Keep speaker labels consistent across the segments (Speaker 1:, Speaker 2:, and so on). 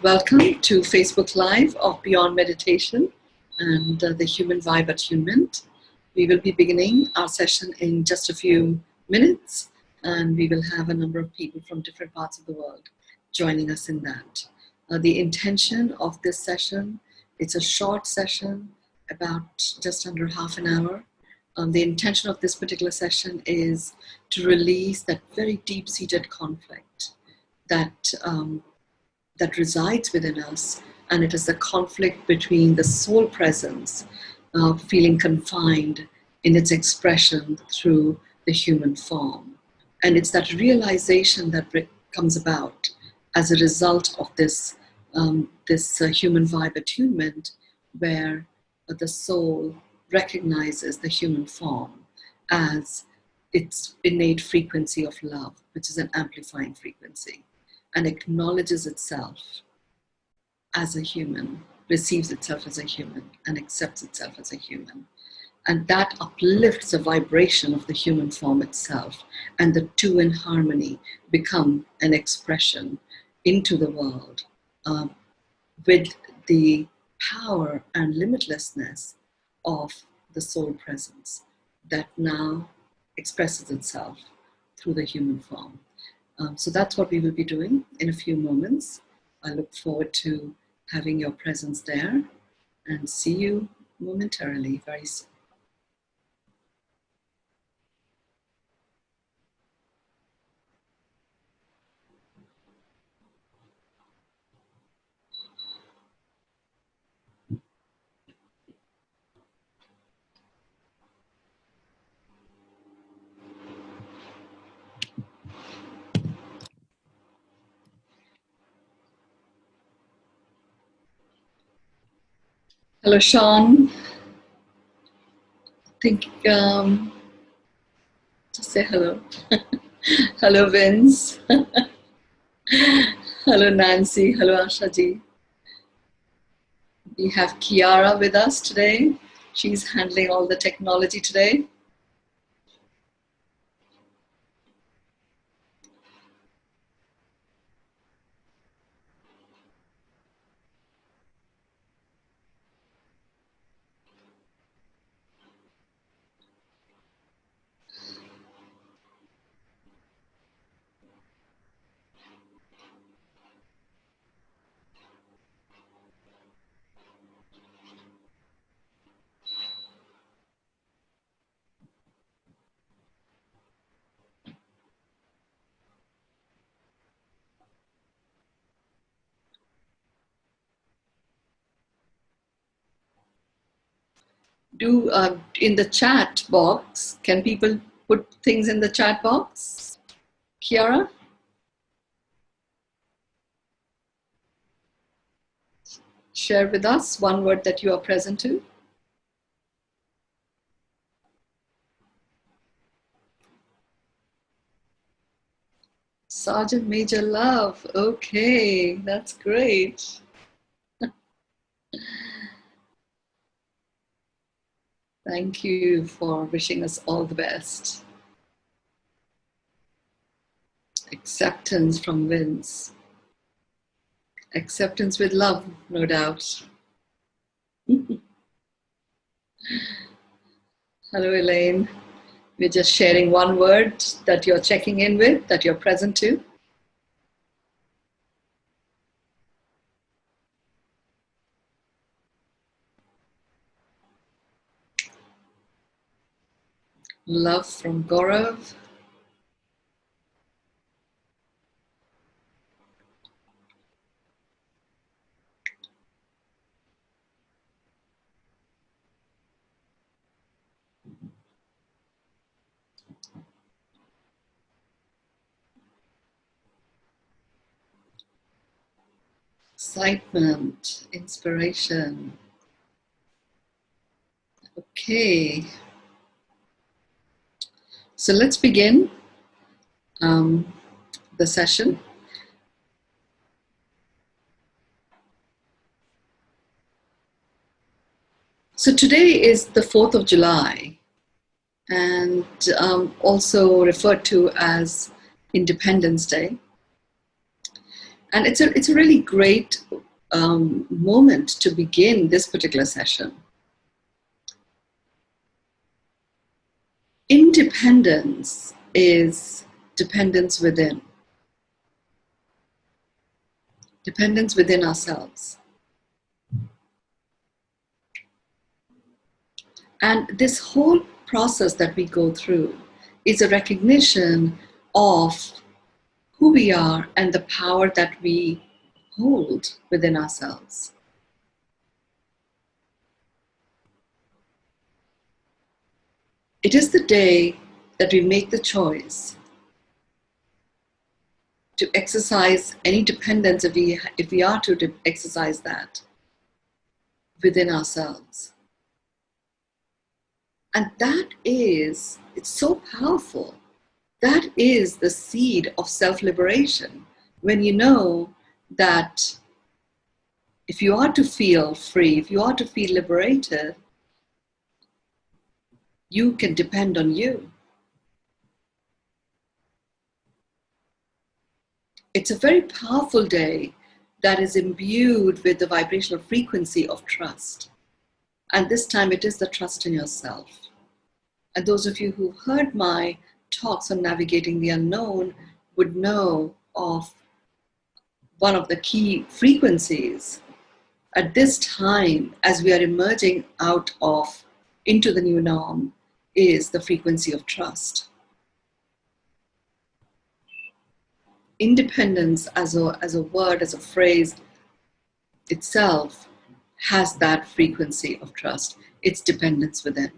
Speaker 1: Welcome to Facebook Live of Beyond Meditation and the Human Vibe Attunement. We will be beginning our session in just a few minutes, and we will have a number of people from different parts of the world joining us in that. The intention of this session, it's a short session, about just under half an hour. The intention of this particular session is to release that very deep-seated conflict that resides within us, and it is the conflict between the soul presence, feeling confined in its expression through the human form. And it's that realization that comes about as a result of this human vibe attunement, where the soul recognizes the human form as its innate frequency of love, which is an amplifying frequency, and acknowledges itself as a human, receives itself as a human, and accepts itself as a human. And that uplifts the vibration of the human form itself, and the two in harmony become an expression into the world with the power and limitlessness of the soul presence that now expresses itself through the human form. So that's what we will be doing in a few moments. I look forward to having your presence there, and see you momentarily, very soon. Hello, Sean. I think, just say hello. Hello, Vince. Hello, Nancy. Hello, Ashaji. We have Kiara with us today. She's handling all the technology today. Do in the chat box, can people put things in the chat box? Kiara? Share with us one word that you are present to. Sergeant Major Love. Okay, that's great. Thank you for wishing us all the best. Acceptance from Vince. Acceptance with love, no doubt. Hello, Elaine. We're just sharing one word that you're checking in with, that you're present to. Love from Gaurav. Excitement, inspiration. Okay. So let's begin the session. So today is the 4th of July, and also referred to as Independence Day. And it's a really great moment to begin this particular session. Independence is dependence within. Dependence within ourselves. And this whole process that we go through is a recognition of who we are and the power that we hold within ourselves. It is the day that we make the choice to exercise any dependence, if we are to exercise that within ourselves. And that is, it's so powerful. That is the seed of self-liberation. When you know that if you are to feel free, if you are to feel liberated, you can depend on you. It's a very powerful day that is imbued with the vibrational frequency of trust. And this time it is the trust in yourself. And those of you who heard my talks on navigating the unknown would know of one of the key frequencies at this time, as we are emerging out of into the new norm, is the frequency of trust. Independence as a word, as a phrase itself, has that frequency of trust. It's dependence within.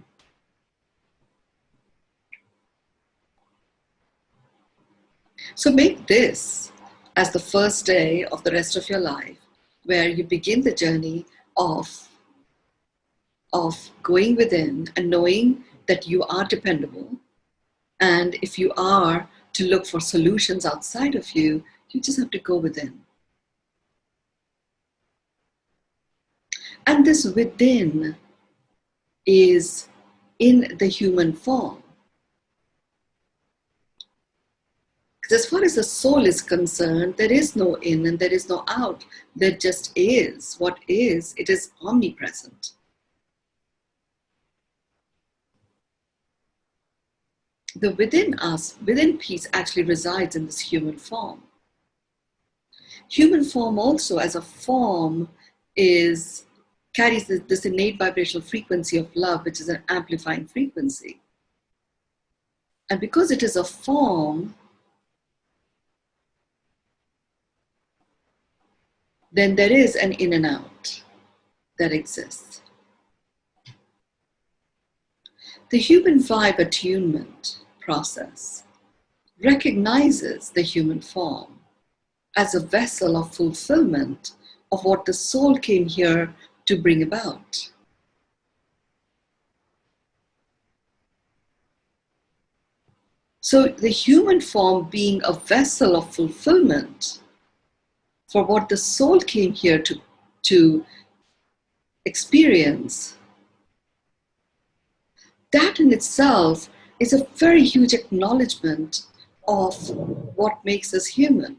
Speaker 1: So make this as the first day of the rest of your life, where you begin the journey of going within and knowing that you are dependable. And if you are to look for solutions outside of you, you just have to go within. And this within is in the human form. Because as far as the soul is concerned, there is no in and there is no out. There just is. What is, it is omnipresent. The within us, within peace, actually resides in this human form. Human form also as a form carries this innate vibrational frequency of love, which is an amplifying frequency. And because it is a form, then there is an in and out that exists. The human vibe attunement process recognizes the human form as a vessel of fulfillment of what the soul came here to bring about. So the human form being a vessel of fulfillment for what the soul came here to experience, that in itself is a very huge acknowledgement of what makes us human.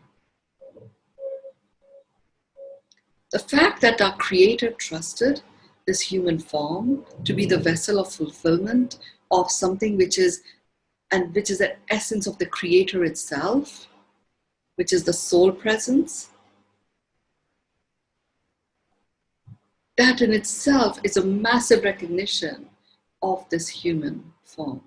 Speaker 1: The fact that our Creator trusted this human form to be the vessel of fulfillment of something which is the essence of the Creator itself, which is the soul presence, that in itself is a massive recognition of this human form.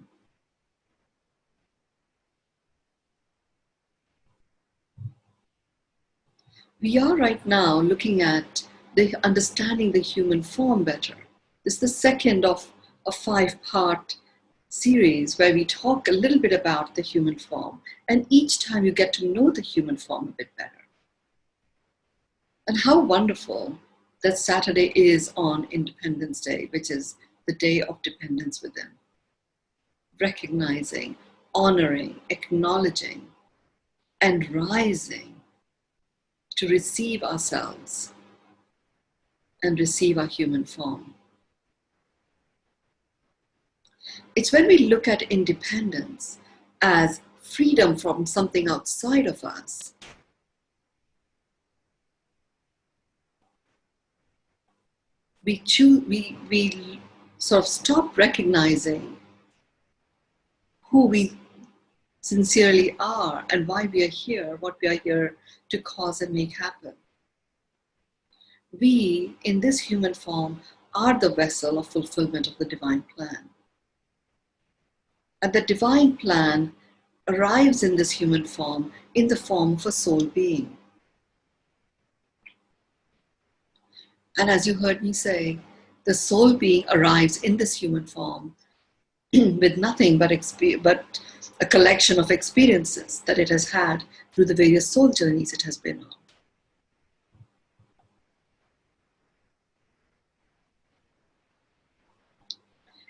Speaker 1: We are right now looking at understanding the human form better. This is the second of a 5-part series where we talk a little bit about the human form. And each time you get to know the human form a bit better. And how wonderful that Saturday is on Independence Day, which is the day of dependence within. Recognizing, honoring, acknowledging, and rising to receive ourselves and receive our human form. It's when we look at independence as freedom from something outside of us we sort of stop recognizing who we sincerely are and why we are here, what we are here to cause and make happen. We, in this human form, are the vessel of fulfillment of the divine plan. And the divine plan arrives in this human form in the form of a soul being. And as you heard me say, the soul being arrives in this human form with nothing but a collection of experiences that it has had through the various soul journeys it has been on.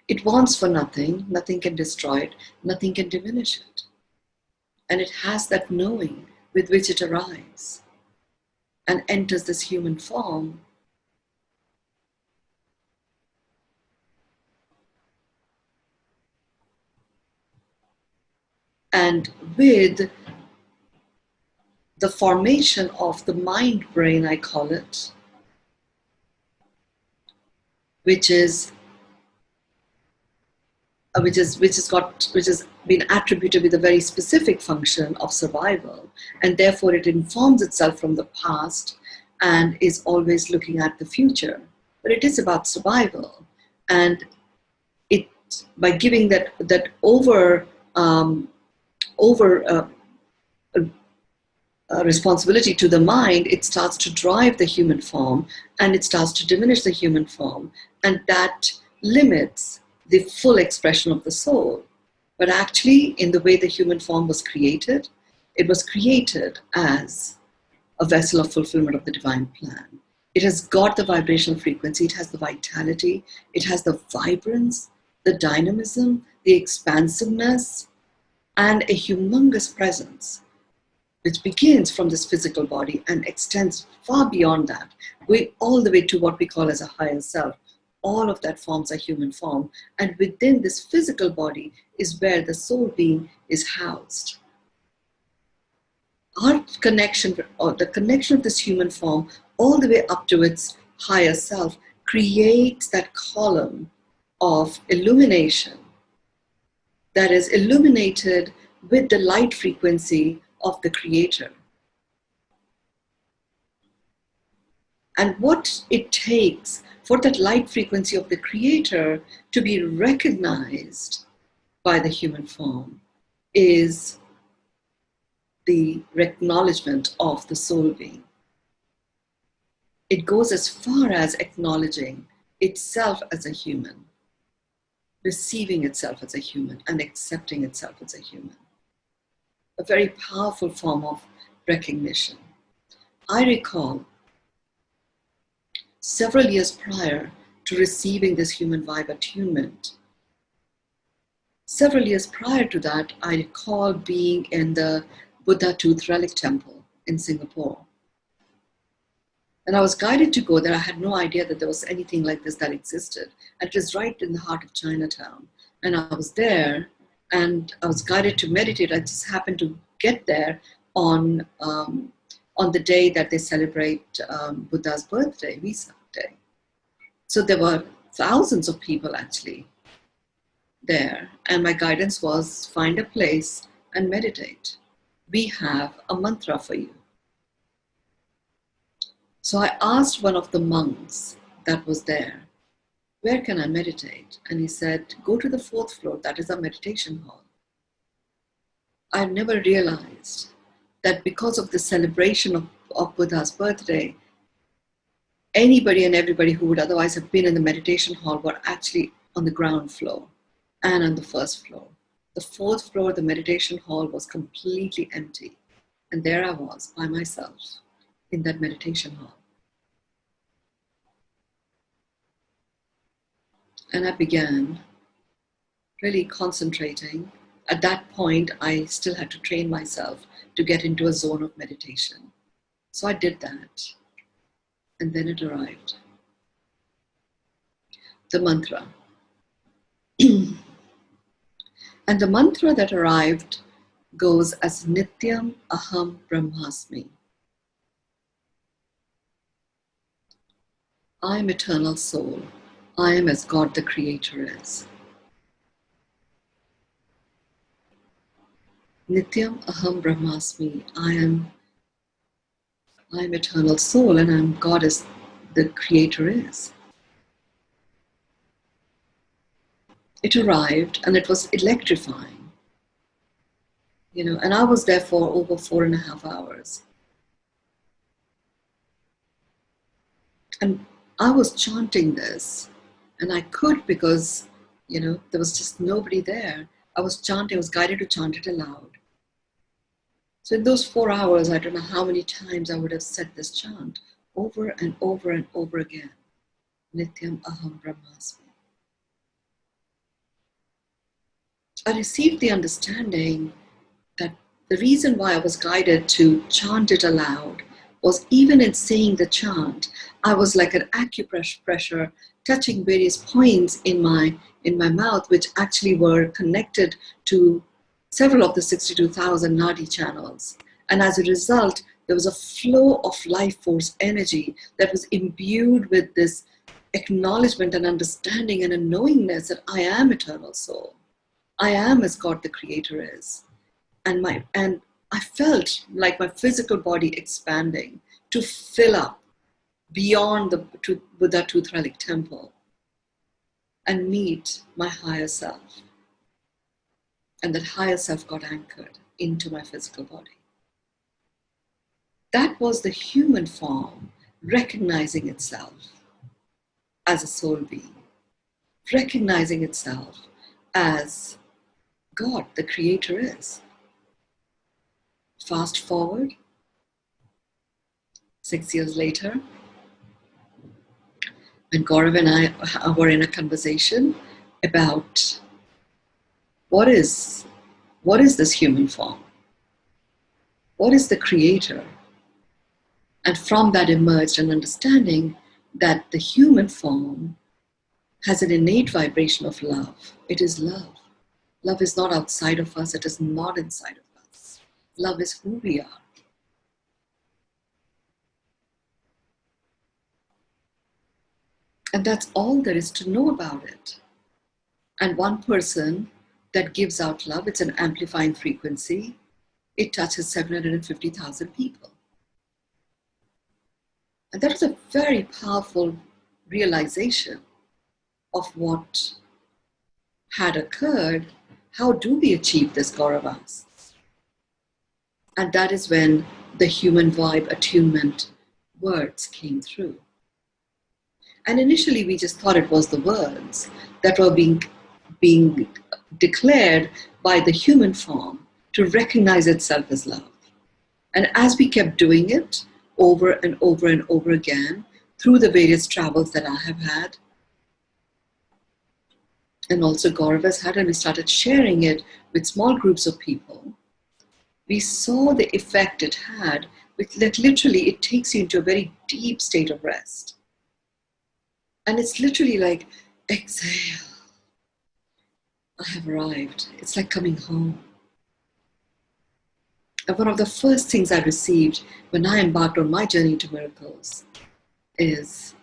Speaker 1: It wants for nothing, nothing can destroy it, nothing can diminish it. And it has that knowing with which it arrives and enters this human form. And with the formation of the mind brain, I call it, which has been attributed with a very specific function of survival, and therefore it informs itself from the past and is always looking at the future. But it is about survival, and it, by giving that responsibility to the mind, it starts to drive the human form, and it starts to diminish the human form, and that limits the full expression of the soul. But actually, in the way the human form was created, it was created as a vessel of fulfillment of the divine plan. It has got the vibrational frequency, it has the vitality, it has the vibrance, the dynamism, the expansiveness, and a humongous presence, which begins from this physical body and extends far beyond that, going all the way to what we call as a higher self. All of that forms a human form, and within this physical body is where the soul being is housed. Our connection, or the connection of this human form all the way up to its higher self, creates that column of illumination that is illuminated with the light frequency of the Creator. And what it takes for that light frequency of the Creator to be recognized by the human form is the acknowledgement of the soul being. It goes as far as acknowledging itself as a human, receiving itself as a human, and accepting itself as a human. A very powerful form of recognition. I recall several years prior to receiving this human vibe attunement, several years prior to that, I recall being in the Buddha Tooth Relic Temple in Singapore. And I was guided to go there. I had no idea that there was anything like this that existed. And it was right in the heart of Chinatown. And I was there and I was guided to meditate. I just happened to get there on the day that they celebrate Buddha's birthday, Vesak Day. So there were thousands of people actually there. And my guidance was find a place and meditate. We have a mantra for you. So I asked one of the monks that was there, where can I meditate? And he said, go to the 4th floor, that is our meditation hall. I've never realized that because of the celebration of Buddha's birthday, anybody and everybody who would otherwise have been in the meditation hall were actually on the ground floor and on the 1st floor. The 4th floor, the meditation hall was completely empty. And there I was by myself in that meditation hall. And I began really concentrating. At that point, I still had to train myself to get into a zone of meditation. So I did that. And then it arrived. The mantra. And the mantra that arrived goes as Nityam Aham Brahmasmi. I am eternal soul. I am as God the Creator is. Nityam aham brahmasmi. I am eternal soul and I am God as the Creator is. It arrived and it was electrifying, and I was there for over 4.5 hours. And I was chanting this, and I could because, there was just nobody there. I was chanting, I was guided to chant it aloud. So in those 4 hours, I don't know how many times I would have said this chant over and over and over again. Nityam aham brahmasmi. I received the understanding that the reason why I was guided to chant it aloud was even in saying the chant, I was like an acupressure touching various points in my mouth, which actually were connected to several of the 62,000 nadi channels. And as a result, there was a flow of life force energy that was imbued with this acknowledgement and understanding and a knowingness that I am eternal soul. I am as God the Creator is. And I felt like my physical body expanding to fill up beyond the Buddha Tutralik temple and meet my higher self. And that higher self got anchored into my physical body. That was the human form recognizing itself as a soul being, recognizing itself as God, the Creator is. Fast forward, 6 years later, when Gaurav and I were in a conversation about what is this human form? What is the Creator? And from that emerged an understanding that the human form has an innate vibration of love. It is love. Love is not outside of us. It is not inside of us. Love is who we are. And that's all there is to know about it. And one person that gives out love, it's an amplifying frequency. It touches 750,000 people. And that was a very powerful realization of what had occurred. How do we achieve this, Gaurav asks? And that is when the human vibe attunement words came through. And initially we just thought it was the words that were being declared by the human form to recognize itself as love. And as we kept doing it over and over and over again through the various travels that I have had, and also Gaurav has had, and we started sharing it with small groups of people, we saw the effect it had, that literally it takes you into a very deep state of rest. And it's literally like, exhale. I have arrived. It's like coming home. And one of the first things I received when I embarked on my journey to miracles is,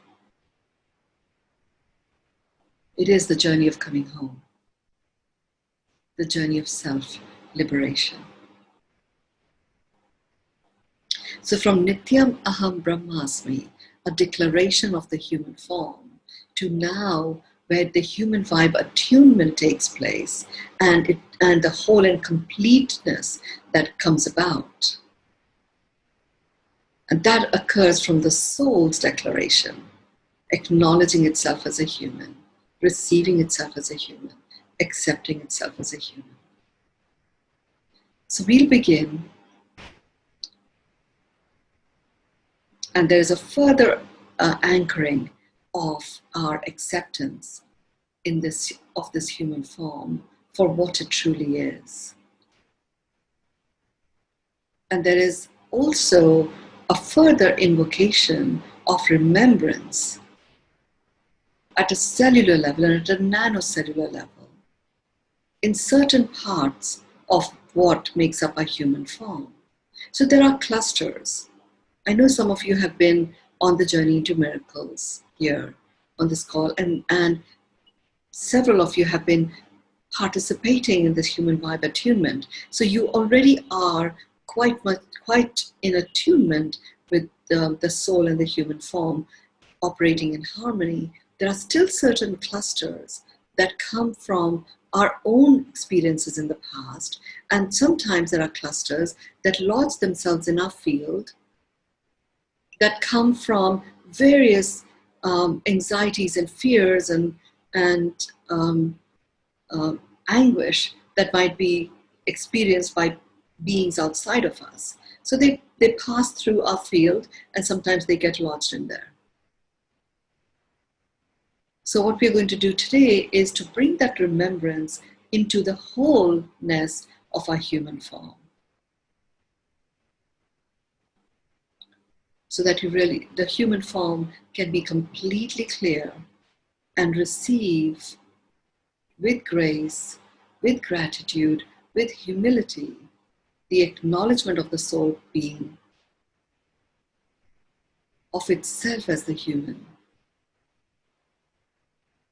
Speaker 1: it is the journey of coming home. The journey of self-liberation. So from Nityam Aham Brahmasmi, a declaration of the human form, to now where the human vibe attunement takes place and the whole and completeness that comes about. And that occurs from the soul's declaration, acknowledging itself as a human, receiving itself as a human, accepting itself as a human. So we'll begin. And there's a further anchoring of our acceptance of this human form for what it truly is. And there is also a further invocation of remembrance at a cellular level and at a nanocellular level in certain parts of what makes up a human form. So there are clusters. I know some of you have been on the journey into miracles here on this call. And several of you have been participating in this human vibe attunement. So you already are quite in attunement with the soul and the human form operating in harmony. There are still certain clusters that come from our own experiences in the past. And sometimes there are clusters that lodge themselves in our field that come from various anxieties and fears and anguish that might be experienced by beings outside of us. So they pass through our field and sometimes they get lodged in there. So what we're going to do today is to bring that remembrance into the wholeness of our human form. So that the human form can be completely clear and receive with grace, with gratitude, with humility, the acknowledgement of the soul being, of itself as the human,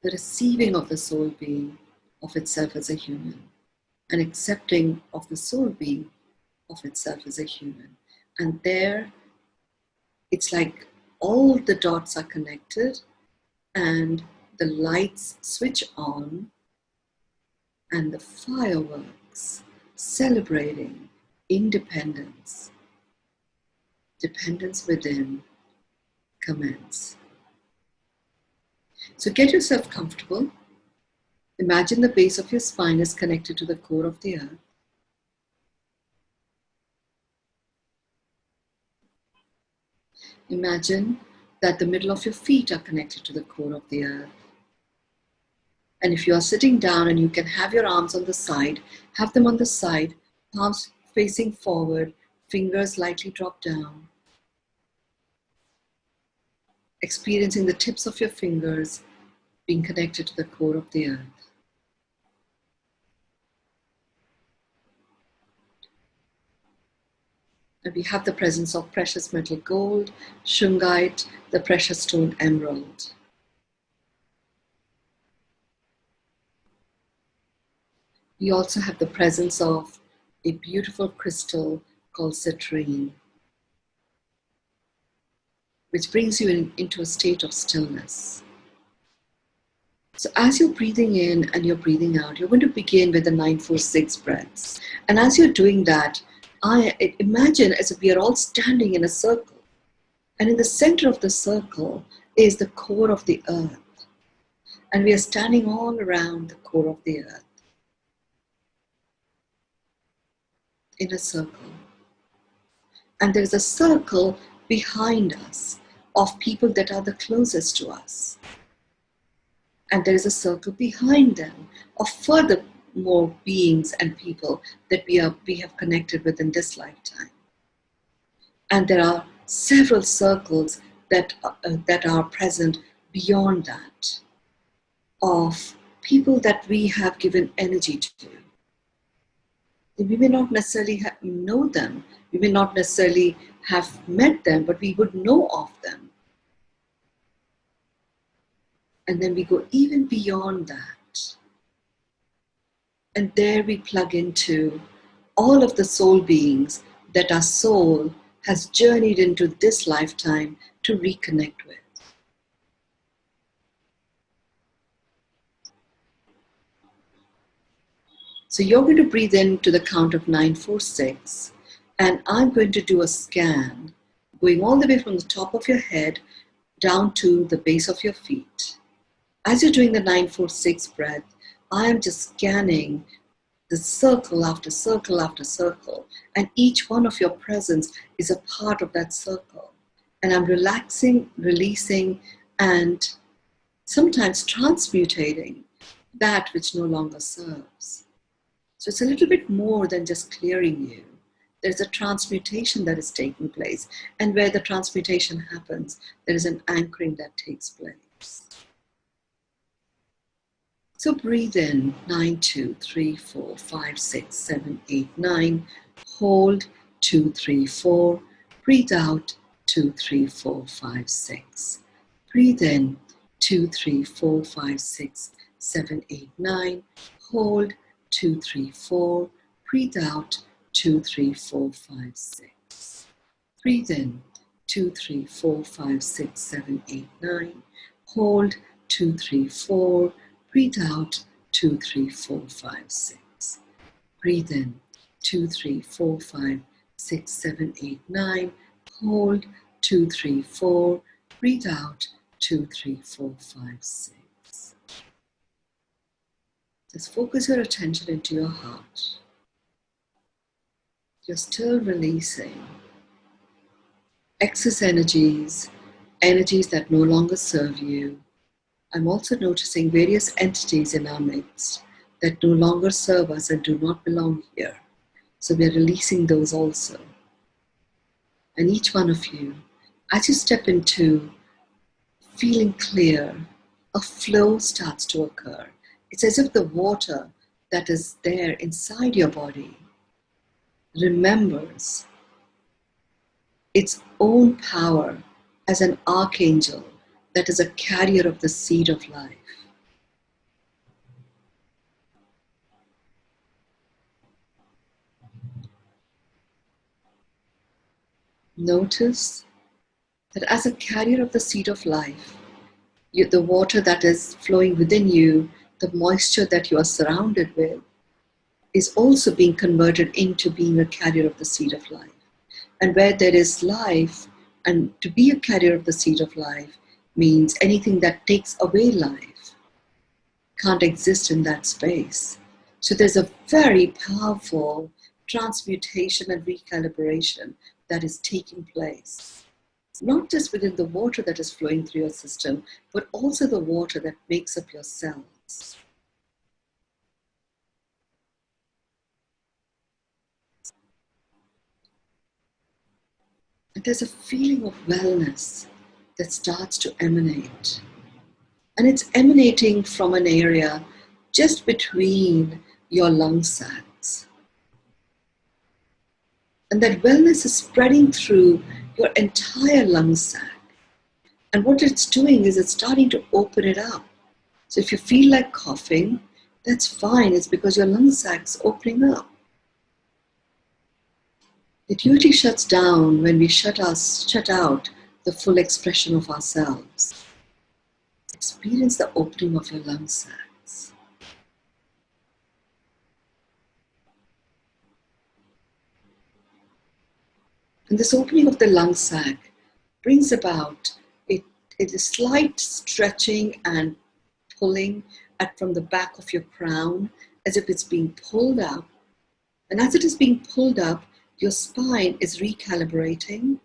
Speaker 1: the receiving of the soul being of itself as a human, and accepting of the soul being of itself as a human. And there, it's like all the dots are connected and the lights switch on and the fireworks celebrating independence, dependence within, commence. So get yourself comfortable. Imagine the base of your spine is connected to the core of the earth. Imagine that the middle of your feet are connected to the core of the earth. And if you are sitting down and you can have your arms on the side, have them on the side, palms facing forward, fingers lightly drop down. Experiencing the tips of your fingers being connected to the core of the earth. And we have the presence of precious metal gold, shungite, the precious stone emerald. We also have the presence of a beautiful crystal called citrine, which brings you into a state of stillness. So as you're breathing in and you're breathing out, you're going to begin with the 946 breaths. And as you're doing that, I imagine as if we are all standing in a circle. And in the center of the circle is the core of the earth. And we are standing all around the core of the earth in a circle. And there's a circle behind us of people that are the closest to us. And there is a circle behind them of further more beings and people that we have connected with in this lifetime. And there are several circles that are present beyond that of people that we have given energy to. We may not necessarily know them, we may not necessarily have met them, but we would know of them. And then we go even beyond that. And there we plug into all of the soul beings that our soul has journeyed into this lifetime to reconnect with. So you're going to breathe in to the count of 946, and I'm going to do a scan, going all the way from the top of your head down to the base of your feet. As you're doing the 946 breath, I am just scanning the circle after circle after circle, and each one of your presence is a part of that circle. And I'm relaxing, releasing, and sometimes transmutating that which no longer serves. So it's a little bit more than just clearing you. There's a transmutation that is taking place. And where the transmutation happens, there is an anchoring that takes place. So breathe in, 9, 2, 3, 4, 5, 6, 7, 8, 9. Hold, 2, 3, 4. Breathe out, 2, 3, 4, 5, 6. Breathe in, 2, 3, 4, 5, 6, 7, 8, 9. Hold, 2, 3, 4. Breathe out, 2, 3, 4, 5, 6. Breathe in, 2, 3, 4, 5, 6, 7, 8, 9. Hold, 2, 3, 4. Breathe out, 2, 3, 4, 5, 6. Breathe in, 2, 3, 4, 5, 6, 7, 8, 9. Hold, 2, 3, 4. Breathe out, 2, 3, 4, 5, 6. Just focus your attention into your heart. You're still releasing excess energies, energies that no longer serve you. I'm also noticing various entities in our midst that no longer serve us and do not belong here. So we are releasing those also. And each one of you, as you step into feeling clear, a flow starts to occur. It's as if the water that is there inside your body remembers its own power as an archangel that is a carrier of the seed of life. Notice that as a carrier of the seed of life, the water that is flowing within you, the moisture that you are surrounded with, is also being converted into being a carrier of the seed of life. And where there is life, and to be a carrier of the seed of life means anything that takes away life can't exist in that space. So there's a very powerful transmutation and recalibration that is taking place. Not just within the water that is flowing through your system, but also the water that makes up your cells. And there's a feeling of wellness that starts to emanate. And it's emanating from an area just between your lung sacs. And that wellness is spreading through your entire lung sac. And what it's doing is it's starting to open it up. So if you feel like coughing, that's fine. It's because your lung sac's opening up. It usually shuts down when we shut out the full expression of ourselves. Experience the opening of your lung sacs. And this opening of the lung sac brings about it is slight stretching and pulling from the back of your crown as if it's being pulled up. And as it is being pulled up, your spine is recalibrating.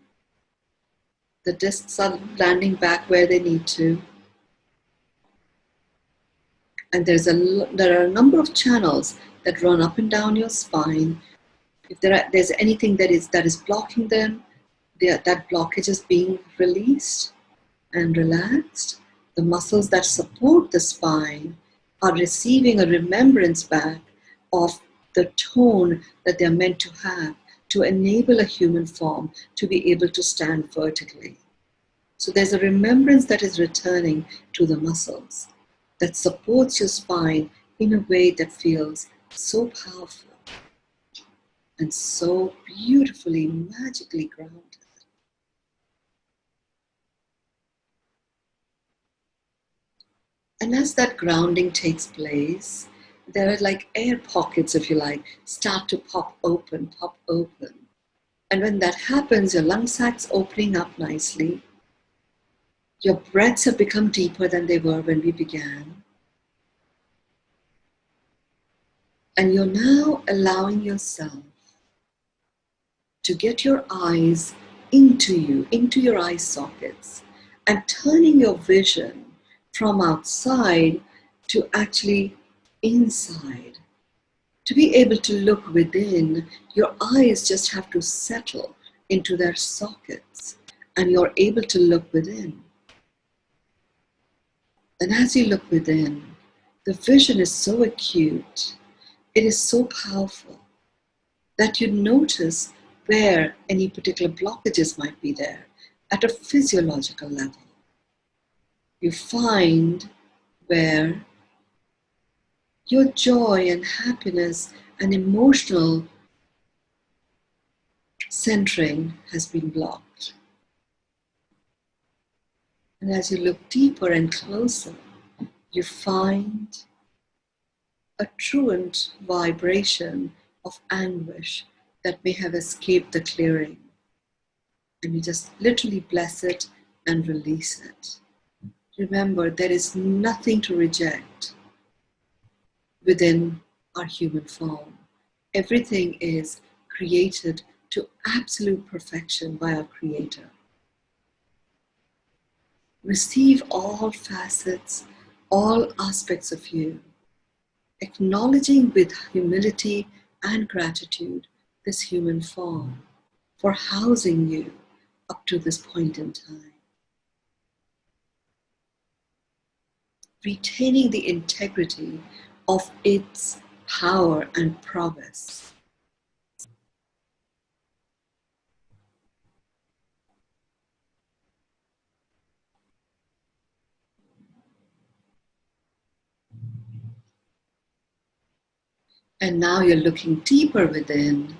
Speaker 1: The discs are landing back where they need to. And there are a number of channels that run up and down your spine. If there's anything that is blocking them, that blockage is being released and relaxed. The muscles that support the spine are receiving a remembrance back of the tone that they're meant to have to enable a human form to be able to stand vertically. So there's a remembrance that is returning to the muscles that supports your spine in a way that feels so powerful and so beautifully, magically grounded. And as that grounding takes place, there are like air pockets, if you like, start to pop open. And when that happens, your lung sac's opening up nicely. Your breaths have become deeper than they were when we began. And you're now allowing yourself to get your eyes into you, into your eye sockets, and turning your vision from outside to actually inside. To be able to look within, your eyes just have to settle into their sockets, and you're able to look within. And as you look within, the vision is so acute, it is so powerful, that you notice where any particular blockages might be there. at a physiological level. You find where your joy and happiness and emotional centering has been blocked. And as you look deeper and closer, you find a truant vibration of anguish that may have escaped the clearing. And you just literally bless it and release it. Remember, there is nothing to reject within our human form. Everything is created to absolute perfection by our Creator. Receive all facets, all aspects of you, acknowledging with humility and gratitude this human form for housing you up to this point in time. Retaining the integrity of its power and prowess. And now you're looking deeper within.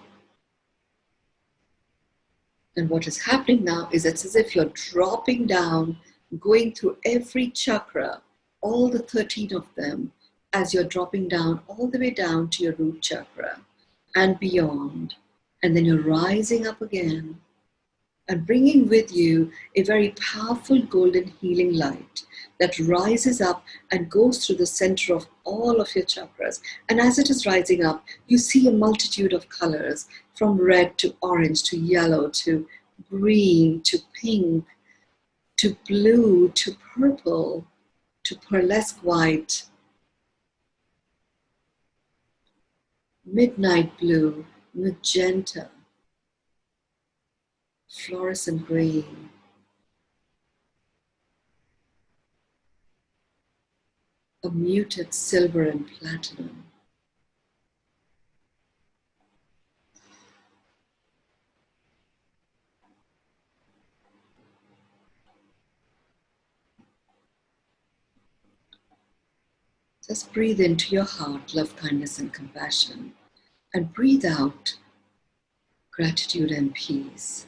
Speaker 1: And what is happening now is it's as if you're dropping down, going through every chakra, all the 13 of them, as you're dropping down all the way down to your root chakra and beyond. And then you're rising up again and bringing with you a very powerful golden healing light that rises up and goes through the center of all of your chakras. And as it is rising up, you see a multitude of colors, from red to orange to yellow to green to pink to blue to purple to pearlesque white, midnight blue, magenta, fluorescent green, a muted silver and platinum, just breathe into your heart love, kindness, and compassion, and breathe out gratitude and peace.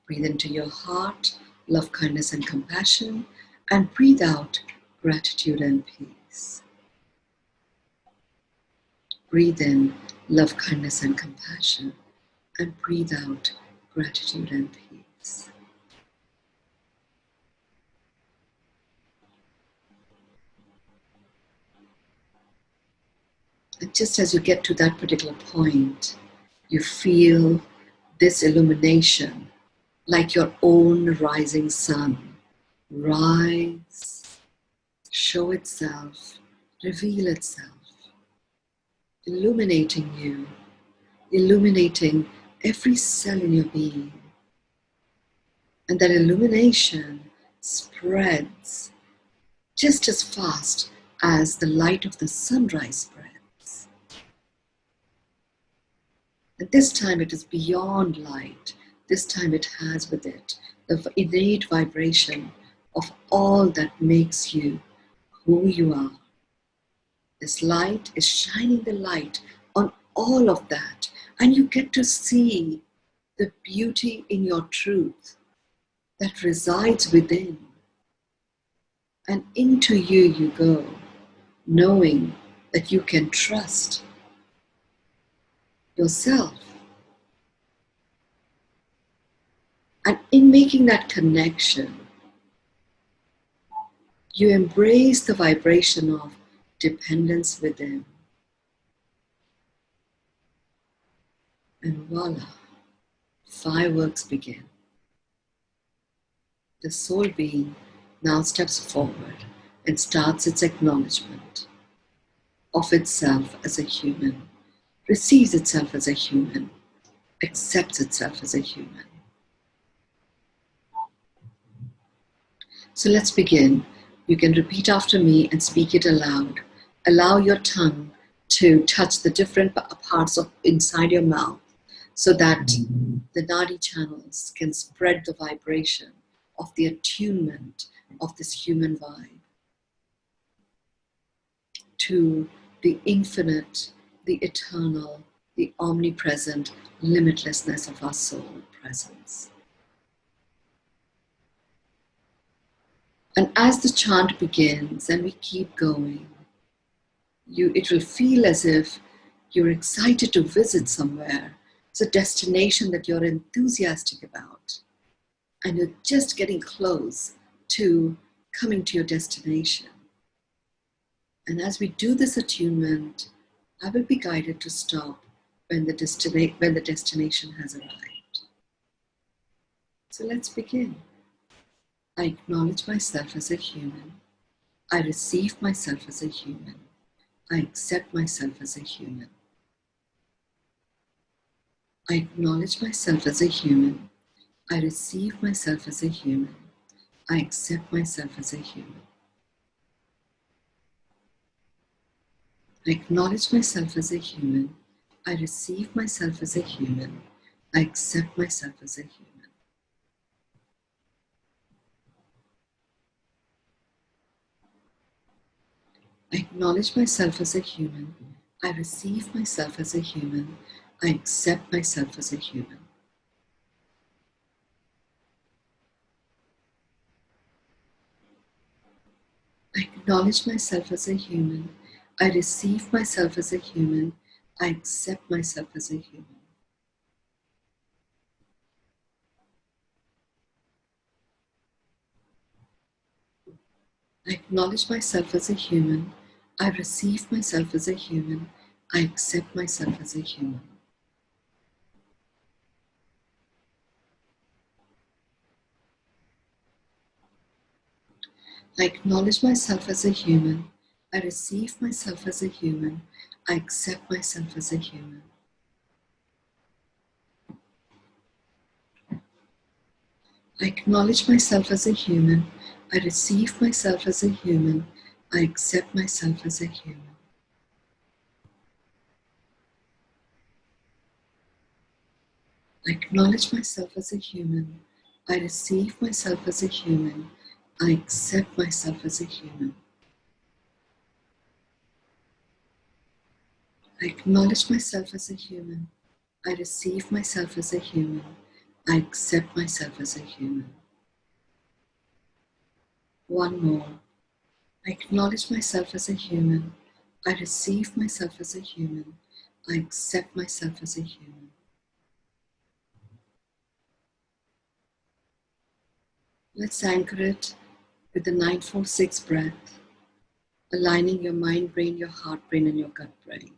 Speaker 1: Breathe into your heart love, kindness, and compassion, and breathe out gratitude and peace. Breathe in love, kindness, and compassion, and breathe out gratitude and peace. And just as you get to that particular point, you feel this illumination like your own rising sun rise, show itself, reveal itself, illuminating you, illuminating every cell in your being. And that illumination spreads just as fast as the light of the sunrise spreads. And this time it is beyond light. This time it has with it the innate vibration of all that makes you who you are. This light is shining the light on all of that, and you get to see the beauty in your truth that resides within. And into you go, knowing that you can trust yourself. And in making that connection, you embrace the vibration of dependence within. And voila, fireworks begin. The soul being now steps forward and starts its acknowledgement of itself as a human, receives itself as a human, accepts itself as a human. So let's begin. You can repeat after me and speak it aloud. Allow your tongue to touch the different parts of inside your mouth so that the nadi channels can spread the vibration of the attunement of this human vibe to the infinite, the eternal, the omnipresent limitlessness of our soul presence. And as the chant begins and we keep going, it will feel as if you're excited to visit somewhere. It's a destination that you're enthusiastic about. And you're just getting close to coming to your destination. And as we do this attunement, I will be guided to stop when the destination has arrived. So let's begin. I acknowledge myself as a human. I receive myself as a human. I accept myself as a human. I acknowledge myself as a human. I receive myself as a human. I accept myself as a human. I acknowledge myself as a human. I receive myself as a human. I accept myself as a human. I acknowledge myself as a human. I receive myself as a human. I accept myself as a human. I acknowledge myself as a human. I receive myself as a human. I accept myself as a human. I acknowledge myself as a human. I receive myself as a human. I accept myself as a human. I acknowledge myself as a human. I receive myself as a human. I accept myself as a human. I acknowledge myself as a human. I receive myself as a human. I accept myself as a human. I acknowledge myself as a human. I receive myself as a human. I accept myself as a human. I acknowledge myself as a human. I receive myself as a human. I accept myself as a human. One more. I acknowledge myself as a human. I receive myself as a human. I accept myself as a human. Let's anchor it with the 946 breath, aligning your mind brain, your heart brain, and your gut brain.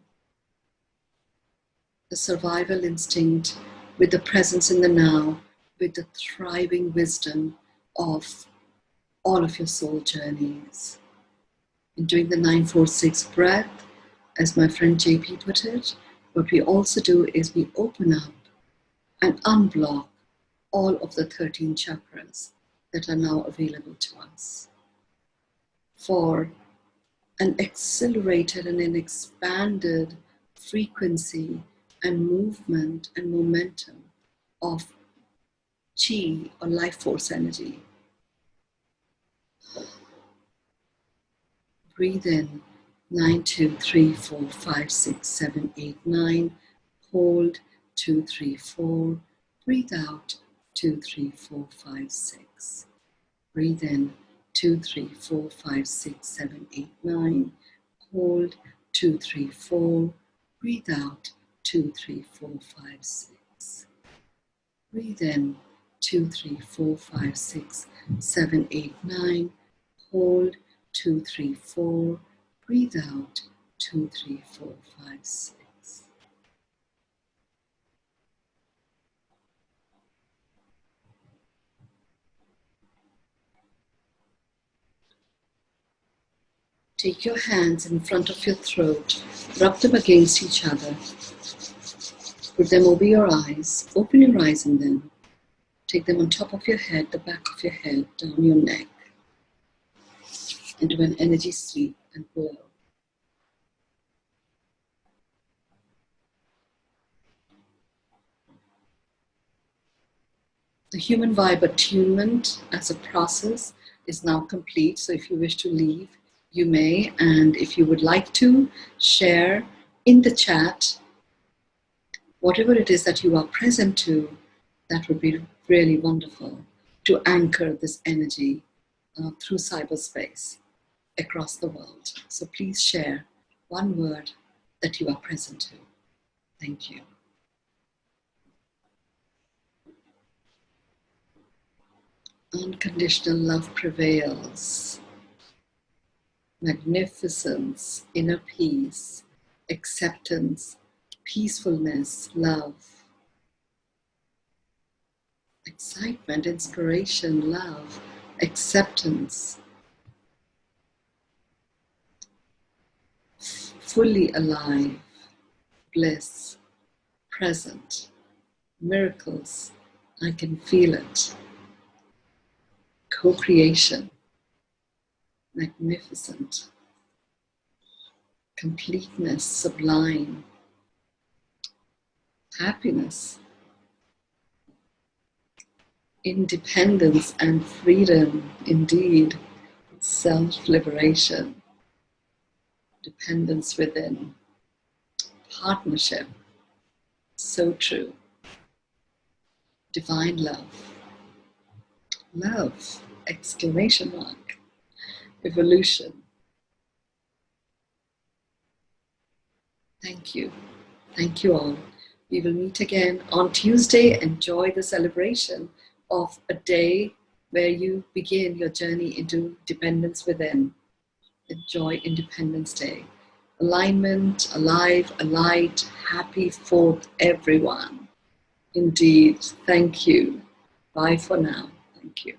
Speaker 1: The survival instinct with the presence in the now, with the thriving wisdom of all of your soul journeys. In doing the 946 breath, as my friend JP put it, what we also do is we open up and unblock all of the 13 chakras that are now available to us for an accelerated and an expanded frequency and movement and momentum of chi or life force energy. Breathe in 9, 2, 3, 4, 5, 6, 7, 8, 9. Hold 2, 3, 4. Breathe out 2, 3, 4, 5, 6. Breathe in 2, 3, 4, 5, 6, 7, 8, 9. Hold 2, 3, 4. Breathe out 2, 3, 4, 5, 6. Breathe in 2, 3, 4, 5, 6, 7, 8, 9. Hold 2, 3, 4. Breathe out 2, 3, 4, 5, 6. Take your hands in front of your throat, rub them against each other. Put them over your eyes, open your eyes and then take them on top of your head, the back of your head, down your neck, into an energy sweep and blow. The human vibe attunement as a process is now complete. So if you wish to leave, you may. And if you would like to share in the chat whatever it is that you are present to, that would be really wonderful to anchor this energy through cyberspace across the world. So please share one word that you are present to. Thank you. Unconditional love prevails. Magnificence, inner peace, acceptance, peacefulness, love, excitement, inspiration, love, acceptance, fully alive, bliss, present, miracles, I can feel it, co-creation, magnificent, completeness, sublime, happiness, independence and freedom, indeed, self-liberation, dependence within, partnership, so true, divine love, love, exclamation mark, evolution. Thank you. Thank you all. We will meet again on Tuesday. Enjoy the celebration of a day where you begin your journey into dependence within. Enjoy Independence Day. Alignment, alive, alight, happy 4th, everyone. Indeed. Thank you. Bye for now. Thank you.